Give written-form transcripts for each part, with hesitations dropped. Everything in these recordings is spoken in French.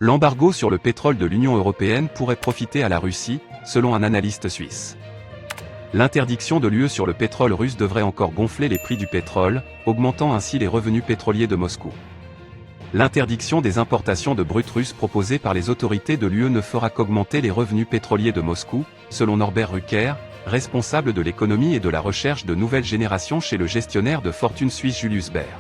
L'embargo sur le pétrole de l'Union européenne pourrait profiter à la Russie, selon un analyste suisse. L'interdiction de l'UE sur le pétrole russe devrait encore gonfler les prix du pétrole, augmentant ainsi les revenus pétroliers de Moscou. L'interdiction des importations de brut russe proposée par les autorités de l'UE ne fera qu'augmenter les revenus pétroliers de Moscou, selon Norbert Rucker, responsable de l'économie et de la recherche de nouvelle génération chez le gestionnaire de fortune suisse Julius Baer.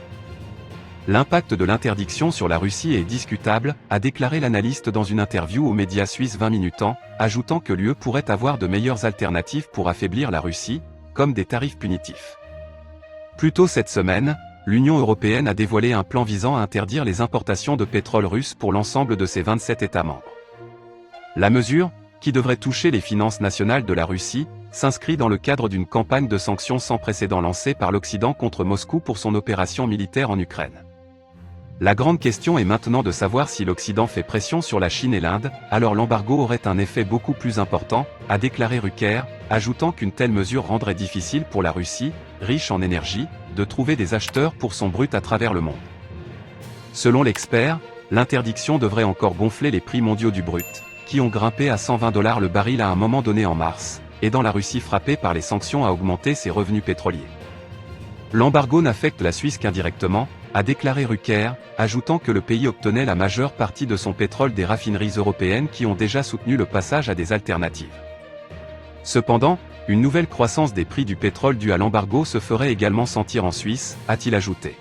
L'impact de l'interdiction sur la Russie est discutable, a déclaré l'analyste dans une interview aux médias suisses 20 minutes ans, ajoutant que l'UE pourrait avoir de meilleures alternatives pour affaiblir la Russie, comme des tarifs punitifs. Plus tôt cette semaine, l'Union européenne a dévoilé un plan visant à interdire les importations de pétrole russe pour l'ensemble de ses 27 États membres. La mesure, qui devrait toucher les finances nationales de la Russie, s'inscrit dans le cadre d'une campagne de sanctions sans précédent lancée par l'Occident contre Moscou pour son opération militaire en Ukraine. La grande question est maintenant de savoir si l'Occident fait pression sur la Chine et l'Inde, alors l'embargo aurait un effet beaucoup plus important, a déclaré Rucker, ajoutant qu'une telle mesure rendrait difficile pour la Russie, riche en énergie, de trouver des acheteurs pour son brut à travers le monde. Selon l'expert, l'interdiction devrait encore gonfler les prix mondiaux du brut, qui ont grimpé à 120 $ le baril à un moment donné en mars, aidant la Russie frappée par les sanctions à augmenter ses revenus pétroliers. L'embargo n'affecte la Suisse qu'indirectement, a déclaré Rucker, ajoutant que le pays obtenait la majeure partie de son pétrole des raffineries européennes qui ont déjà soutenu le passage à des alternatives. Cependant, une nouvelle croissance des prix du pétrole due à l'embargo se ferait également sentir en Suisse, a-t-il ajouté.